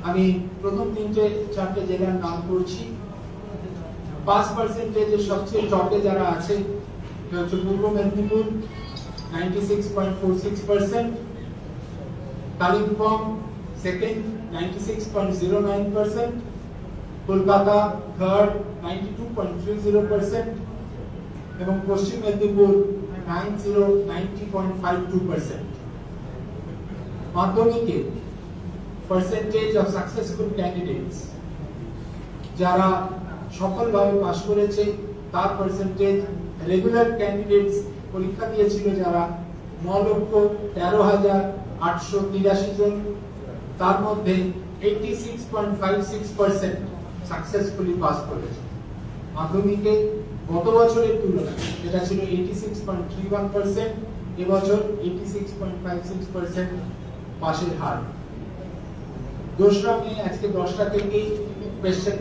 আমি প্রথম তিনটে চারটে জেলার নাম করছি। পাস পার্সেন্টেজের সবচেয়ে টপে যারা আছে হচ্ছে পূর্ব মেদিনীপুর 96.46%, কালিম্পং সেকেন্ড 96.09%, কলকাতা থার্ড 92.30% এবং পশ্চিম মেদিনীপুর 90.52%। মাধ্যমিকে পার্সেন্টেজ অফ সাকসেসফুল ক্যান্ডিডেটস যারা সফলভাবে পাশ করেছে তার পার্সেন্টেজ, রেগুলার ক্যান্ডিডেটস পরীক্ষা দিয়েছিল যারা 9,13,883 জন, তার মধ্যে 86.56% সাকসেসফুলি পাস করেছে। মাধ্যমিকে গত বছরের তুলনায় যেটা ছিল 86.31%, এবছর 86.56% পাশের হার। দোসরা মে আজকে 10টা থেকে কোয়েশ্চেন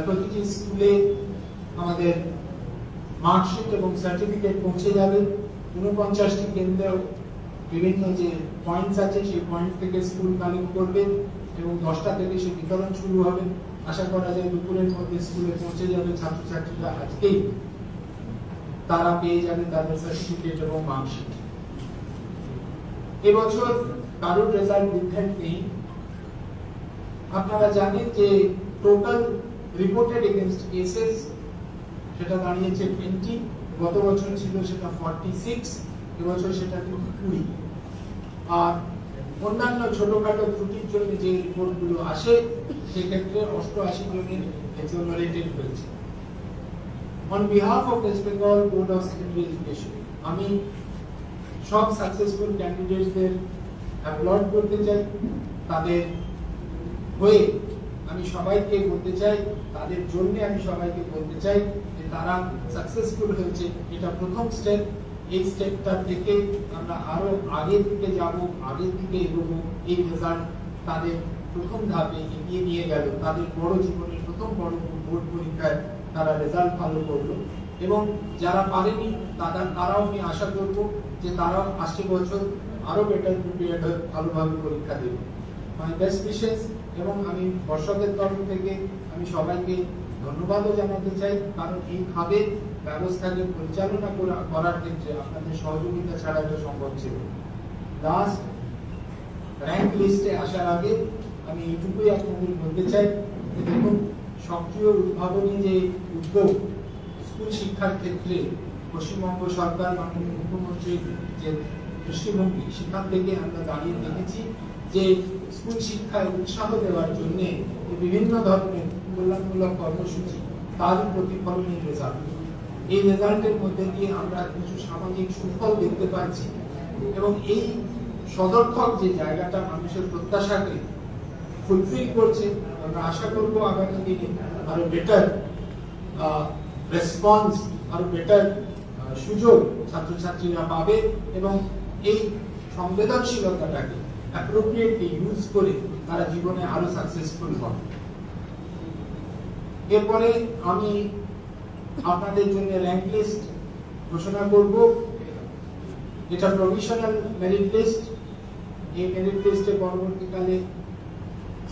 প্রতিটি স্কুলে আমাদের মার্কশিট এবং সার্টিফিকেট পৌঁছে যাবে। 49টি কেন্দ্রে বিভিন্ন যে পয়েন্টস আছে সেই পয়েন্ট থেকে স্কুল কালেক্ট করবে এবং 10টা থেকে সে বিতরণ শুরু হবে। আশা করা যায় দুপুরের মধ্যে স্কুলে পৌঁছে যাবে ছাত্রছাত্রীরা, আজকেই তারা পেয়ে যাবে তাদের সার্টিফিকেট এবং মার্কশিট। এবছর কারোর রেজাল্ট ডিফারেন্ট নেই। আপনারা জানেন যে টোটাল রিপোর্টেড এগেইনস্ট কেসেস সেটা দাঁড়িয়েছে 20, গত বছর ছিল সেটা 46, এবছর সেটা 20। আর অন্যান্য ছোটখাটো ত্রুটির জন্য যে রিপোর্টগুলো আসে সেক্ষেত্রে 88 জনের এক্সোনারেটেড হয়েছে। On behalf of West Bengal board of secondary education আমি সব সাকসেসফুল ক্যান্ডিডেটসদের অ্যাপ্লড করতে চাই। তাদের হয়ে আমি সবাইকে বলতে চাই, তাদের জন্য আমি সবাইকে বলতে চাই যে তারা সাকসেসফুল হয়েছে, এটা প্রথম স্টেপ। এই স্টেপটা থেকে আমরা আরো আগের দিকে যাব, আগের দিকে এগোবো। এই রেজাল্ট তাদের প্রথম ধাপে এগিয়ে নিয়ে গেল, তাদের বড় জীবনের প্রথম বড় বোর্ড পরীক্ষায় তারা রেজাল্ট ভালো করলো। এবং যারা পারেনি তারাও আমি আশা করব যে তারাও আসছে বছর আরো বেটার প্রিপেয়ার্ড হয়ে ভালোভাবে পরীক্ষা দেবে। My best wishes. এবং আমি দর্শকদের তরফ থেকে আমি সবাইকে ধন্যবাদও জানাতে চাই, কারণ এইভাবে ব্যবস্থাকে পরিচালনা করার ক্ষেত্রে আপনাদের সহযোগিতা ছাড়া এটা সম্ভব ছিল। লাস্ট র্যাঙ্ক লিস্টে আসার আগে আমি এইটুকুই আপনাদের বলতে চাই যে দেখুন, সক্রিয় উদ্ভাবনী যে উদ্যোগ স্কুল শিক্ষার ক্ষেত্রে পশ্চিমবঙ্গ সরকার মাননীয় মুখ্যমন্ত্রীর যে দৃষ্টিভঙ্গি, সেখান থেকে আমরা দাঁড়িয়ে দেখেছি যে স্কুল শিক্ষায় উৎসাহ দেওয়ার জন্য বিভিন্ন ধরনের কল্যাণমূলক কর্মসূচি, তার প্রতিফলন এই রেজাল্ট। এই রেজাল্টের মধ্যে দিয়ে আমরা কিছু সামাজিক সুফল দেখতে পাচ্ছি এবং এই সদর্থক যে জায়গাটা মানুষের প্রত্যাশাকে ফুলফিল করছে। আমরা আশা করব আগামী দিনে আরো বেটার রেসপন্স, আরো বেটার সুযোগ ছাত্রছাত্রীরা পাবে এবং এই সংবেদনশীলতাটাকে অ্যাপ্রোপ্রিয়েটলি ইউজ করে তারা জীবনে আরো সাকসেসফুল হবে। এরপরে আমি আপনাদের জন্য র্যাঙ্ক লিস্ট ঘোষণা করব। এটা প্রভিশনাল মেরিট লিস্ট। এই মেরিট লিস্টে পরবর্তীকালে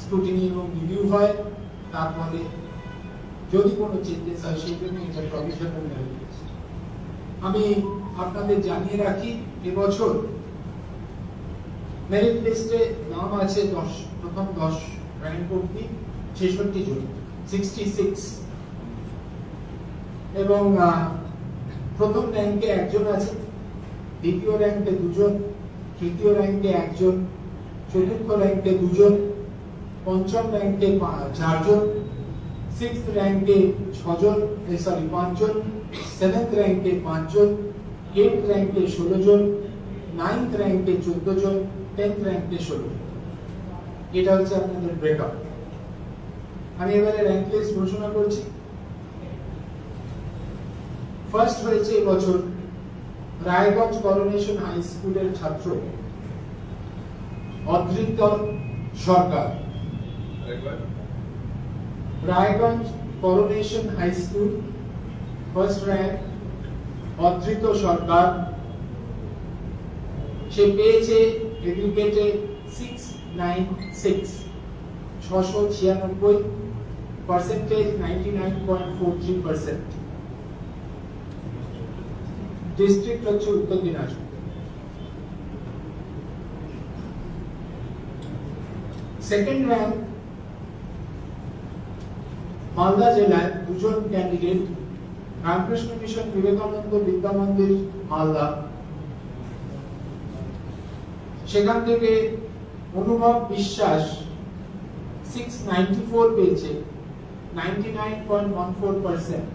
স্ক্রুটিনি এবং রিভিউ হয়, তারপরে যদি কোনো চেঞ্জেস হয় সেই জন্য এটা প্রভিশনাল মেরিট লিস্ট। আমি আপনাদের জানিয়ে রাখি, এবছর মেরিট লিস্টে নাম আছে প্রথম 10 র্যাঙ্ক অবধি 66 জন, 66। এবং প্রথম র্যাঙ্কে একজন আছে, দ্বিতীয় র্যাঙ্কে 2 জন, তৃতীয় র্যাঙ্কে 1 জন, চতুর্থ র্যাঙ্কে 2 জন, পঞ্চম র্যাঙ্কে 4 জন, 6th র্যাঙ্কে 5 জন, 7th র্যাঙ্কে 5 জন, 8th র্যাঙ্কে 16 জন, 9th র্যাঙ্কে 14 জন, 10th র্যাঙ্কে 16 জন। এটা হচ্ছে আপনাদের ব্রেকআপ। আমি এবারে র্যাঙ্ক লিস্ট ঘোষণা করছি। ফার্স্ট হয়েছে এবছর রায়গঞ্জ করোনেশন হাই স্কুলের ছাত্র Adrit Sarkar. Raiganj coronation high school first rank Adrit Sarkar, সে পেয়েছে এগ্রিগেটে 696, পার্সেন্টেজ 99.43%। ডিস্ট্রিক্ট হচ্ছে উত্তর দিনাজপুর। সেকেন্ড র্যাঙ্ক মালদা জেলায় দুজন ক্যান্ডিডেট, রামকৃষ্ণ মিশন বিবেকানন্দ বিদ্যা মন্দির মালদা, সেখান থেকে অনুভব বিশ্বাস 694 পেয়েছে, 99.14%।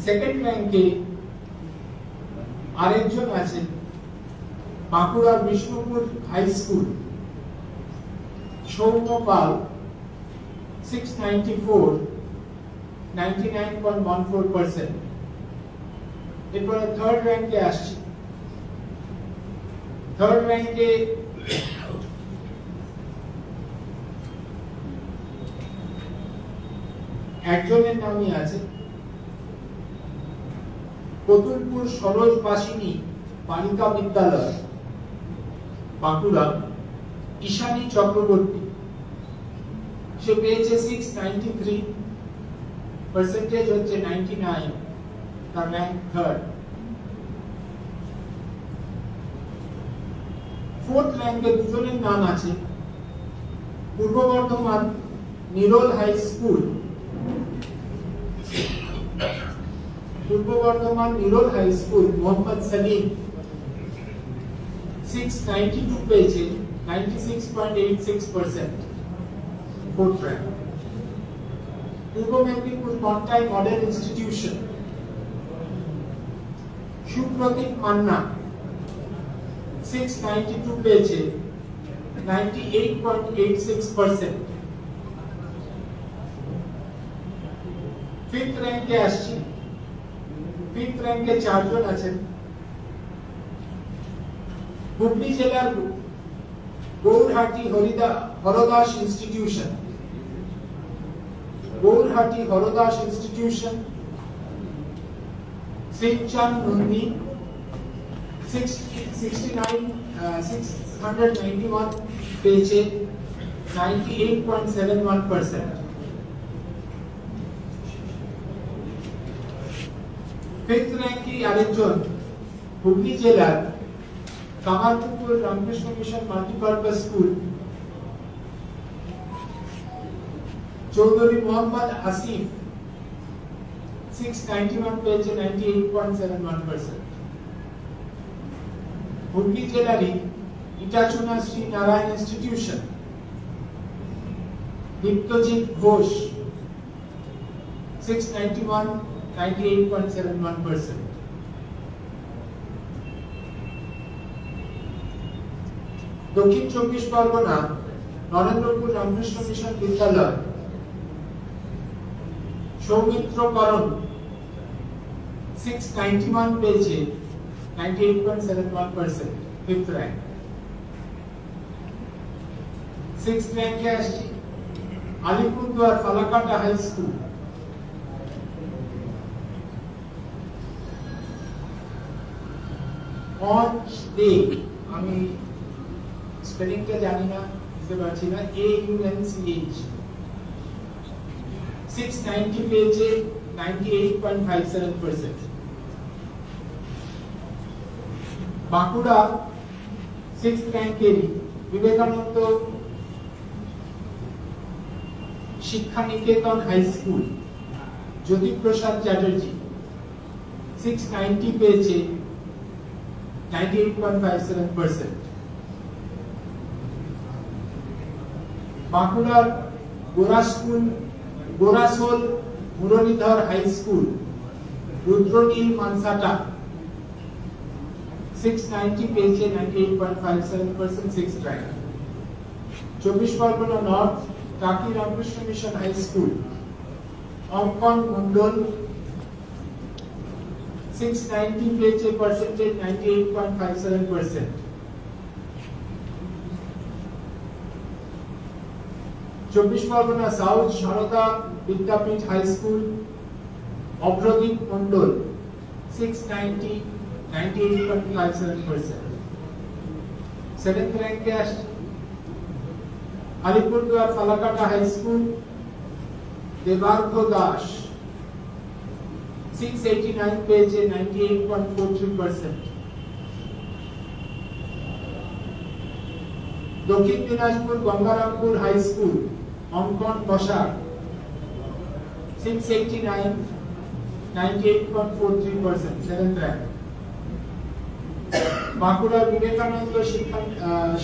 সেকেন্ড র্যাঙ্কে আরেকজন আছেন বাঁকুড়া বিষ্ণুপুর হাই স্কুল, সৌম্য পাল 694, 99.14%। এরপরে থার্ড র্যাঙ্কে আসছি। থার্ড র্যাঙ্কে একজনের নামই আছে কতুলপুর সরোজ বাসিনী বালিকা বিদ্যালয় বাঁকুড়া, ঈশানী চক্রবর্তী, সে পেয়েছে 693, পার্সেন্টেজ হচ্ছে 99, তার র্যাঙ্ক থার্ড। ফোর্থ র্যাঙ্কে দুজনের নাম আছে পূর্ব বর্ধমান নিরোল হাই স্কুল, পূর্ব বর্ধমান নিরোল হাই স্কুল মোহাম্মদ সালিম 692 পেয়েছে, 96.86%, ফোর্থ র্যাঙ্ক। পূর্ব মেদিনীপুর কন্টাই মডেল ইনস্টিটিউশন সুপ্রতীক মান্না 692 পেয়েছে, 98.86%। ফিফথ র্যাঙ্কে আসছি। ফিফথ র্যাঙ্কে চারজন আছেন হুগলি জেলার গৌরহাটি হরদাস ইনস্টিটিউশন, গৌরহাটি হরদাস ইনস্টিটিউশন শ্রীচাঁদ নন্দী 691 পেয়েছে, 98.71%। ফিফথ র্যাঙ্কে আরেকজন হুগলি জেলার Kamarpukur Ramakrishna mission multipurpose school Chowdhury Mohammad Asif 691 পেয়েছে, 98.71%। হুগলি জেলারই ইটাচুনা শ্রী নারায়ণ ইনস্টিটিউশন দীপ্তজিৎ ঘোষ 691, 98.71%। দক্ষিণ চব্বিশ পরগনা নরেন্দ্রপুর রামকৃষ্ণ মিশন বিদ্যালয় সৌমিত্র করণ 691 পেয়েছে, 98.71%, ফিফথ র্যাঙ্ক। সিক্সথ র্যাঙ্কে আসছি আলিপুরদুয়ার ফালাকাটা হাই স্কুল, আমি স্পেলিংটা জানি না, বুঝতে পারছি না, AUNCH 690 পেয়েছে, 98.57%। বাঁকুড়া সিক্সথ র্যাঙ্কের বিবেকানন্দ শিক্ষা নিকেতন হাই স্কুল জ্যোতিপ্রসাদ চ্যাটার্জি 690 পেয়েছে, 98.57%। বাঁকুড়ার গোরাসোল মুরলীধর হাই স্কুল রুদ্রনীল মানসাটা 690 পেয়েছে, 98.57%, সিক্সথ র্যাঙ্ক। চব্বিশ পরগনা নর্থ টাকি রামকৃষ্ণ মিশন হাই স্কুল অঙ্কন মন্ডল 690 পেয়েছে, পার্সেন্টেজ 98.57%। চব্বিশ Pargana south Sarada Vidyapith high school Obrodip Mondol 690, 98.57%. 7th rank আসছে আলিপুরদুয়ার ফালাকাটা হাই স্কুল দেবার্ঘ দাস 689 পেয়েছে 98.43%. দক্ষিণ দিনাজপুর গঙ্গারামপুর হাই স্কুল অঙ্কন Basak 689, 98.43%, 7th rank. Bankura Vivekananda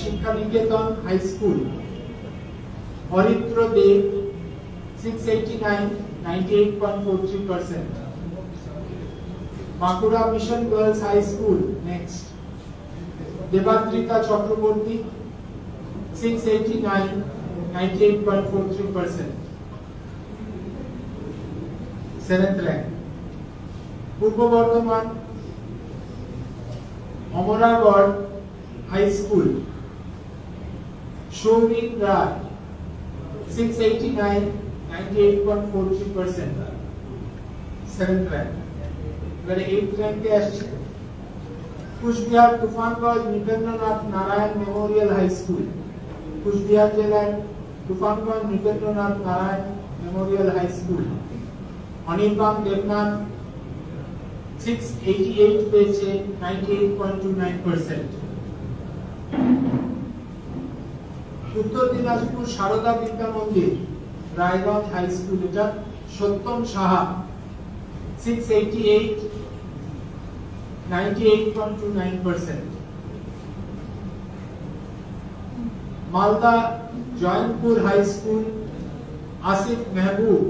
Shiksha Niketan high school Aritra Deb 689, 98.43%. Bankura mission girls high school next Debadrita Chakraborty 689, 98.43%, 7th rank. Purba Bardhaman Amragarh high school Soumik Roy 689, 98.43%, 7th rank. এবারে 8th rank আসছে Cooch Behar Tufanganj Nripendranath Narayan memorial high school Cooch Behar জেলার Tufanganj Nripendranath Narayan memorial high school Anirban Debnath 688 পেয়েছে 98.29%. উত্তর দিনাজপুর সারদা বিদ্যা মন্দির রায়গঞ্জ হাই স্কুল এটা Satyam Saha 688, 98.29%. Malda Jayantapur high school Asif Mehboob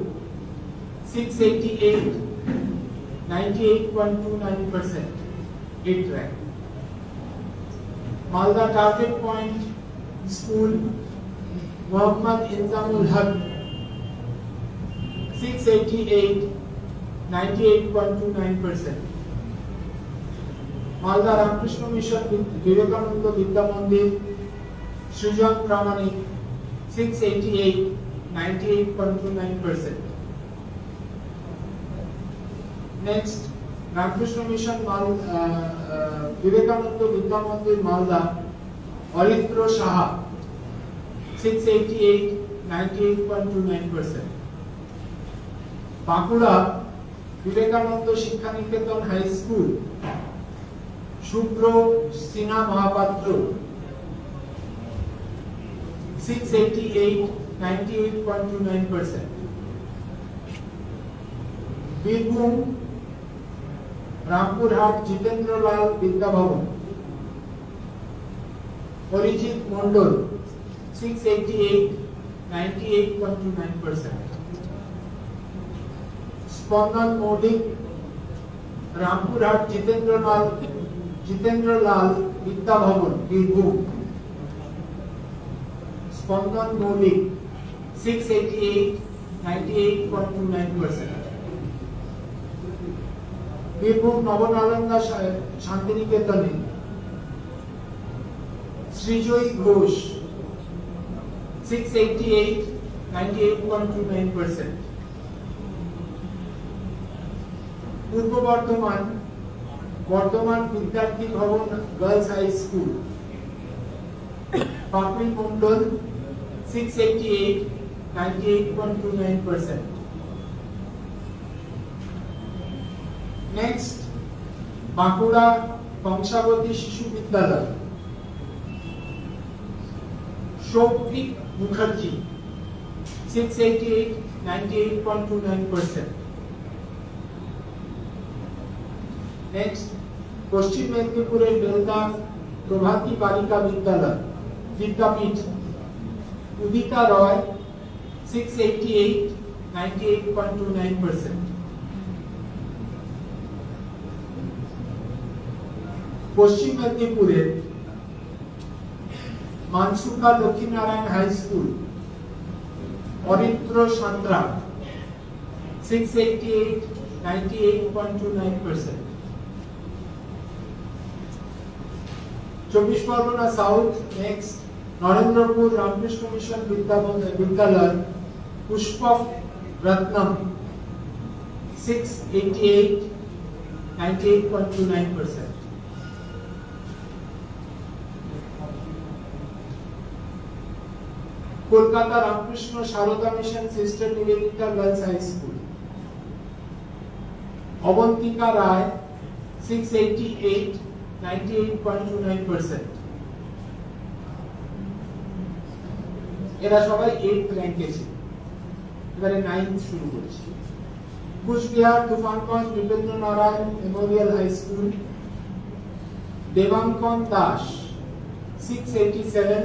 688, 98.29%, 8th rank. Malda target point school Mohammad Injamul Haque 688, 98.29%. Malda Ramakrishna mission Vivekananda Vidya Mandir Srijan Pramanik 688, 98.29%. Next Ramakrishna mission Vivekananda Vidya Mandir Malda Aritra Saha 688, 98.29%. Bankura Vivekananda Shiksha Niketan high school শুভ্র সিনহা মহাপাত্র 688, 98.29%. বীরভূম রামপুরহাট জিতেন্দ্রলাল বিদ্যাভবন অরিজিৎ মন্ডল 688, 98.29%. স্পন্দন মৌলিক রামপুরহাট জিতেন্দ্রলাল বিদ্যাভবন বীরভূম স্পন্দন মৌলিক 688, 98.29%. বীরভূম নবনালন্দা শান্তিনিকেতনে শ্রীজয়ী ঘোষ 688, 98.29%. পূর্ব বর্ধমান বর্ধমান বিদ্যার্থী ভবন গার্লস হাই স্কুল পাপড়ি মন্ডল 688, 98.29%. নেক্সট বাঁকুড়া কংসাবতী শিশু বিদ্যালয় শৌভিক মুখার্জি 688, 98.29%. নেক্সট পশ্চিম মেদিনীপুরের বেলদা প্রভাতী বালিকা বিদ্যালয় বিদ্যাপীঠ উদিতা রয় 688, 98.29%. পশ্চিম মেদিনীপুরের Mansuka Lakshminarayan high school Aritra Sandra 688, 98.29%. 24 Pargana south next Narendrapur Ramakrishna mission Vidyalaya Pushpak Ratnam 688, 98.29%. Kolkata Ramakrishna Sarada mission sister Nivedita girls high school, Avantika Roy 688, 98.29%. এরা সবাই 8th র্যাঙ্কে ছিল। এবারে 9th শুরু করছি। Cooch Behar Tufanganj Bibendra Narayan memorial high school, Debankan Das 687,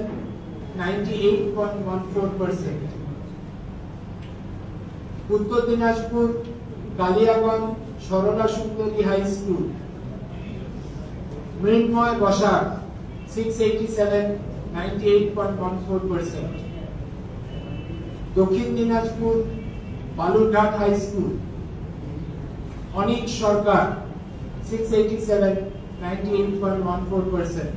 98.14%. Uttar Dinajpur Kaliaganj Sarala সুন্দরী হাই স্কুল, মৃন্ময় Basak 687, 98.14%. Dakshin Dinajpur Balurghat high school, Anik Sarkar 687, 98.14%.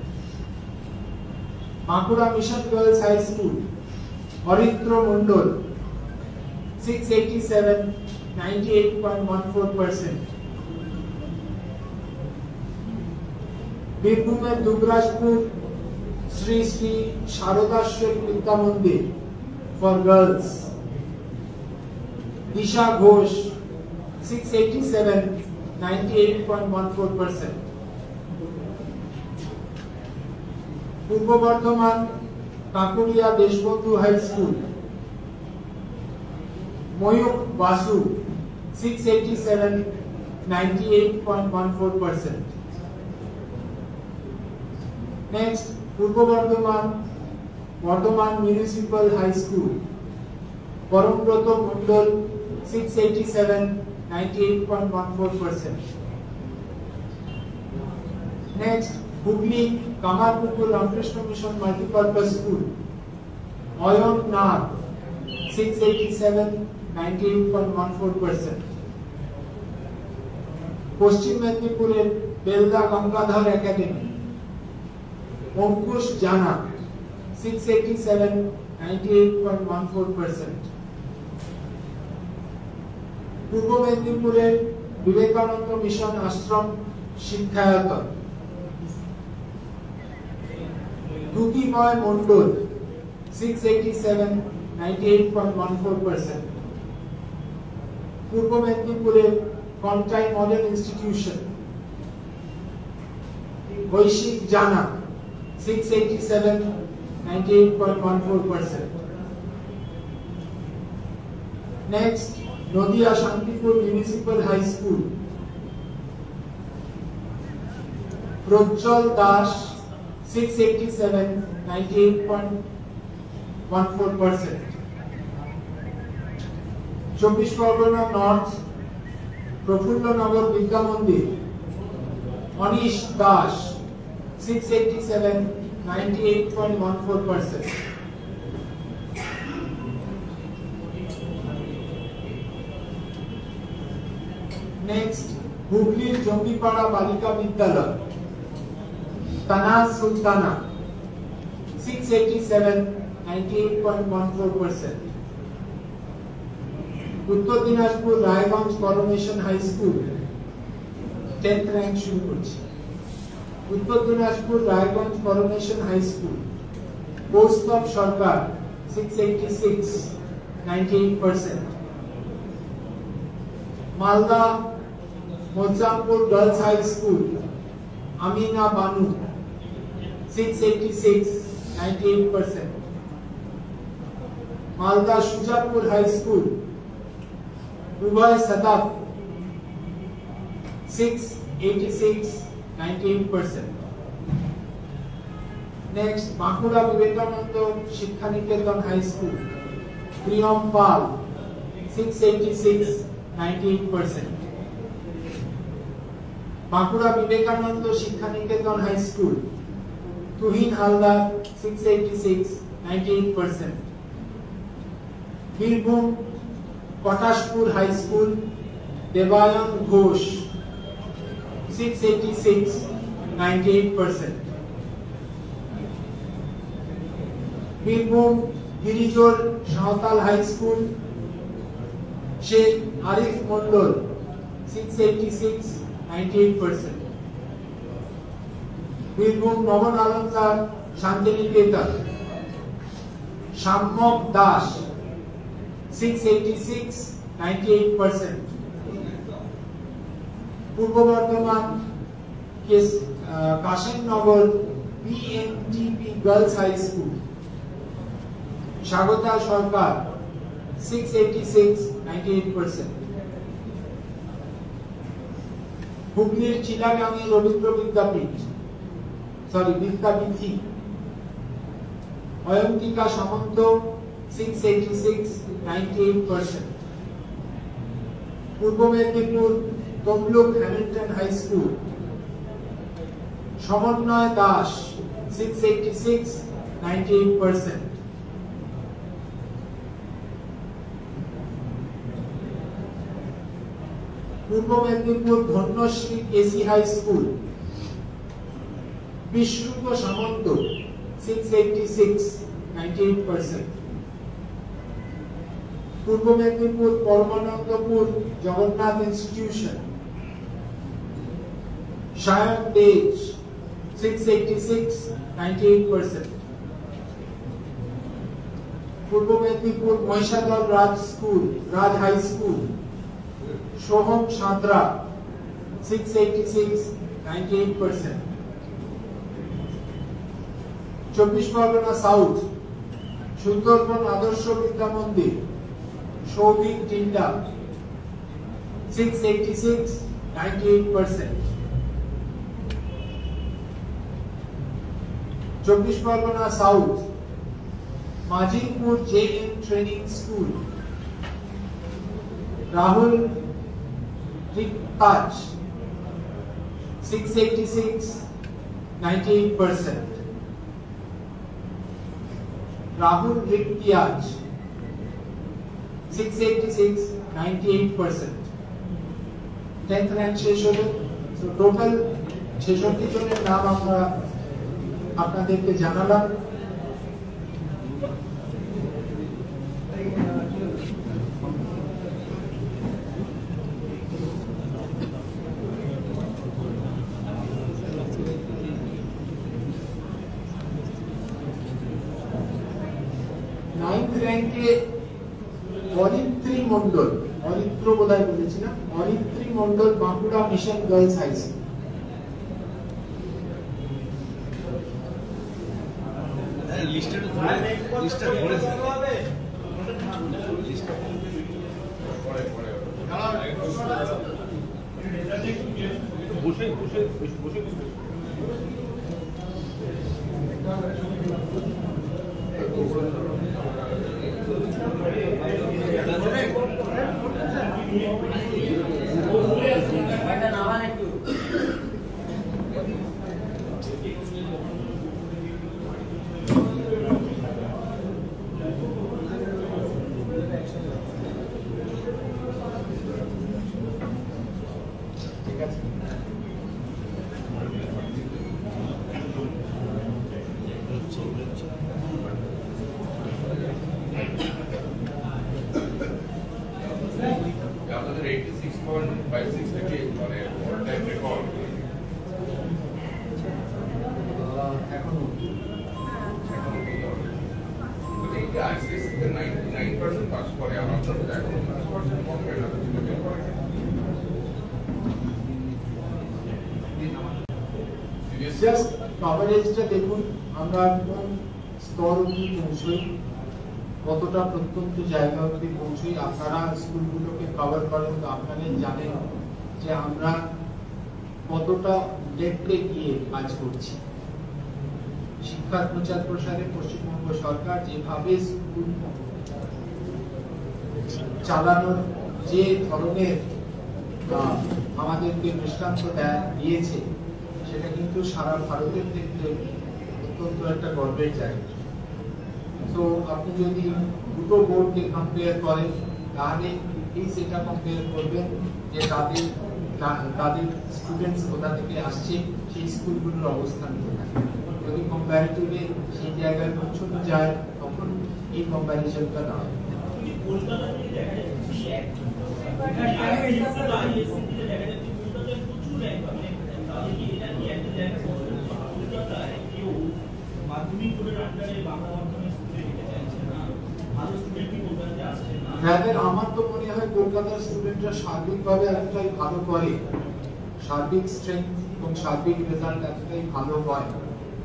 Bankura mission girls high school, Haridra Mondal 687, 98.14%. বীরভূমের দুবরাজপুর শ্রী শ্রী শারদাশ্বেত বিদ্যা মন্দির for girls, Disha Ghosh 687, 98.14%. Purba Bardhaman Kakuria Deshbandhu high school, Mayukh Basu 687, 98.14%. Next Purba Bardhaman Bardhaman municipal high school, Parambrata Mondal 687, 98.14%. Next Hooghly Kamarpukur Ramakrishna mission multipurpose school, Ayan Nag 687, 98.14%. পশ্চিম মেদিনীপুরের বেলদা গঙ্গাধর একাডেমি, অঙ্কুশ জানা 687, 98.14%. পূর্ব মেদিনীপুরের বিবেকানন্দ মিশন আশ্রম শিক্ষায়তন, দুতিময় মন্ডল 687, 98.14%. পূর্ব মেদিনীপুরের Contai model institution, Baishik Jana 687, 98.14%. Next Nadia Shantipur municipal high school, Prajjwal Das 687, 98.14%. 24 Pargana north Prafullanagar Vidya Mandir, anise Das 687, 98.14%. Next হুগলির জঙ্গিপাড়া বালিকা বিদ্যালয়, Tanaz Sultana 687, 98.14%. Uttar Dinajpur Raiganj coronation high school, 10th rank শুরু করছি। Uttar Dinajpur Raiganj coronation high school, Kaustav Sarkar 686, 98%. Malda Mozampur girls high school, Amina Banu 686, 98%. Malda Sujapur high school, Ubhay Sadab 686, 98%. Next Bankura Vivekananda Shiksha Niketan high school, Priyam Pal 686, 98%. Bankura Vivekananda Shiksha Niketan high school, Tuhin Haldar 686, 98%. Birbhum Katashpur high school, Debayan Ghosh 686, 98%. Birbhum গিরিজোর Santhal high school, Sheikh Arif Mondal 686, 98%. Birbhum Naban Alamdar Santiniketan, Shamyak Das 686, 98%. Purba Bardhaman Kashimnagar PNTP girls high school, Swagata Sarkar 686, 98%. হুগলির চিলাগাঙ্গে রবীন্দ্র বিদ্যাপীঠী অয়ন্তিকা সামন্ত 686, 98%. Purba Medinipur Tamluk Hamilton high school, Samanway Das 686, 98%. Purba Medinipur Dhanyashree KC high school, Biswarup Samanta 686, 98%. Purba Medinipur Paramanandapur Jagannath institution, Sayan Tej 686, 98%. Purba Medinipur Mahishadal Raj high school, Soham Santra 686, 98%. চব্বিশ Pargana south Sundarban আদর্শ বিদ্যা মন্দির, সৌভিক টিন্ডা 686, 98%. চব্বিশ Pargana south Majirpur JM training school, Rahul Riktaj 686, 98%. Rahul Riktiaz 686, 98%. 10th rank শেষ হলো। So total 66 জনের নাম আমরা আপনাদেরকে জানালাম। নাইন্থ র্যাঙ্কে অরিত্রী মন্ডল, অরিত্র বোধহয় বলেছি না, Aritri Mondal Bankura mission girls high school. Just কভারেজটা দেখুন, আমরা কোন স্তর অবধি পৌঁছই, কতটা প্রত্যন্ত জায়গা অবধি পৌঁছই। আপনারা স্কুলগুলোকে কভার করেন তো আপনারা জানেন যে আমরা কতটা ডেপথে গিয়ে কাজ করছি। শিক্ষার প্রচার প্রসারে পশ্চিমবঙ্গ সরকার যেভাবে স্কুল চালানোর যে ধরনের আমাদেরকে দৃষ্টান্ত দিয়েছে, সেটা কিন্তু সারা ভারতের ক্ষেত্রে অত্যন্ত একটা গর্বের জায়গা। তো আপনি যদি দুটো বোর্ডকে কম্পেয়ার করেন, তাহলে এই সেটা কম্পেয়ার করবেন যে তাদের স্টুডেন্টস কোথা থেকে আসছে, সেই স্কুলগুলোর অবস্থান কোথায়। যদি কম্পারেটিভলি সেই জায়গায় পৌঁছানো যায়, তখন এই কম্পারিজনটা না হয়। আমার তো মনে হয় কলকাতার স্টুডেন্টরা সার্বিকভাবে এতটাই ভালো করে, সার্বিক স্ট্রেংথ এবং সার্বিক রেজাল্ট এতটাই ভালো হয়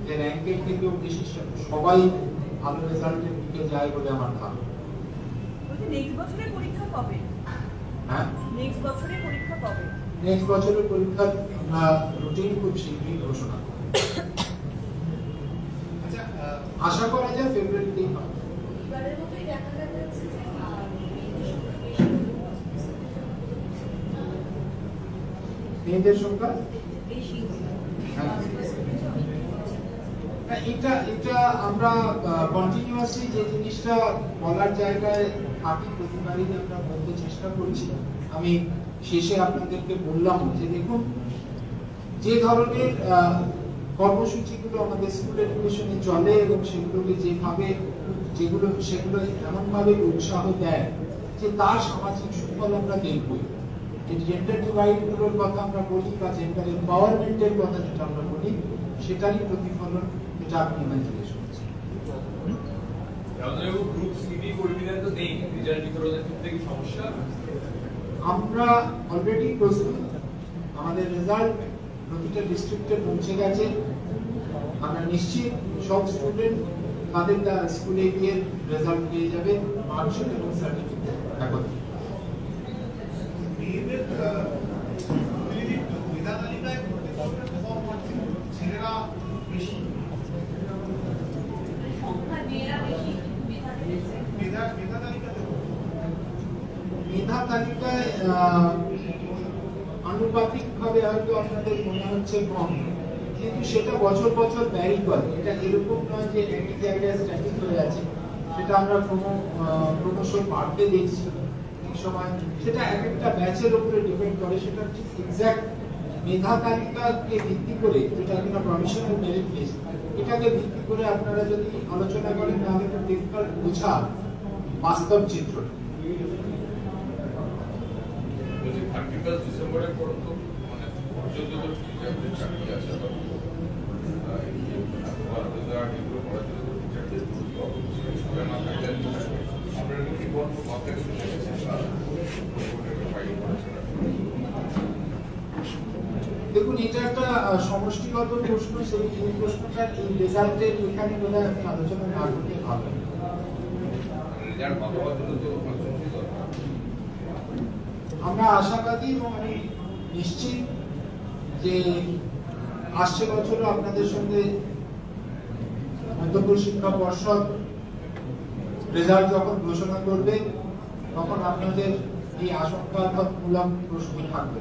যে র্যাঙ্কের থেকেও বেশি সবাই ভালো রেজাল্টের দিকে যায় বলে আমার ধারণা। নেক্সট বছরের পরীক্ষা কবে? হ্যাঁ, নেক্সট বছরের পরীক্ষা কবে? নেক্সট বছরের পরীক্ষার রুটিন খুব শীঘ্রই ঘোষণা করব। আচ্ছা, আশা করা যায় ফেব্রুয়ারিতেই হবে। এবারের মতোই দেখা যাচ্ছে যে মেয়েদের সংখ্যা বেশি এটা আমরা কন্টিনিউয়াসলি যে জিনিসটা বলার জায়গায় থাকি প্রতিবারই আমরা বলতে চেষ্টা করছি। আমি শেষে আপনাদেরকে বললাম যে দেখুন, যে ধরনের কর্মসূচিগুলো আমাদের স্কুল এডুকেশনে চলে এবং সেগুলোকে সেগুলো এমনভাবে উৎসাহ দেয় যে তার সামাজিক সুফল আমরা দেখবই। যে জেন্ডার ডিভাইড গুলোর কথা আমরা বলি বা জেন্ডার এম্পাওয়ারমেন্টের কথা যেটা আমরা বলি, সেটারই প্রতিফলন এটা আপনি জিজ্ঞেস করছেন। আমরা অলরেডি প্রস্তুত, আমাদের রেজাল্ট প্রতিটা ডিস্ট্রিক্টে পৌঁছে গেছে। আমরা নিশ্চিত সব স্টুডেন্ট তাদের স্কুলে গিয়ে রেজাল্ট পেয়ে যাবে, মার্কশিট এবং সার্টিফিকেট একত্রে। মেধা তালিকায় আনুপাতিক ভাবে হয়তো আপনাদের মনে হচ্ছে কম, কিন্তু সেটা বছর বছর ভ্যারি করে। এটা এরকম নয় যে একই জায়গায় স্ট্যাটিক হয়ে আছে, সেটা আমরা ক্রমশ বাড়তে দেখছি। এই সময় সেটা এক একটা ব্যাচের উপরে ডিপেন্ড করে। সেটা ঠিক এক্সাক্ট মেধা তালিকাকে ভিত্তি করে, যেটা কিনা প্রফেশনাল মেরিট লিস্ট, এটাকে ভিত্তি করে আপনারা যদি আলোচনা করেন তাহলে একটু ডিফিকাল্ট বোঝা বাস্তব চিত্র। ডিসেম্বরের পর তো মানে পর্যন্ত টিচারদের চাকরি আছে, দেখুন, এটা একটা সমষ্টিগত প্রশ্ন। সেই প্রশ্নটা এই রেজাল্টের এখানে বোধহয় আপনি আলোচনা না করতে ভালো। আমরা আশাবাদী এবং আমি নিশ্চিত যে আসছে বছরও আপনাদের সঙ্গে মধ্যপ্রদেশ শিক্ষা পর্ষদ রেজাল্ট যখন ঘোষণা করবে তখন আপনাদের এই আশঙ্কামূলক প্রশ্ন থাকবে।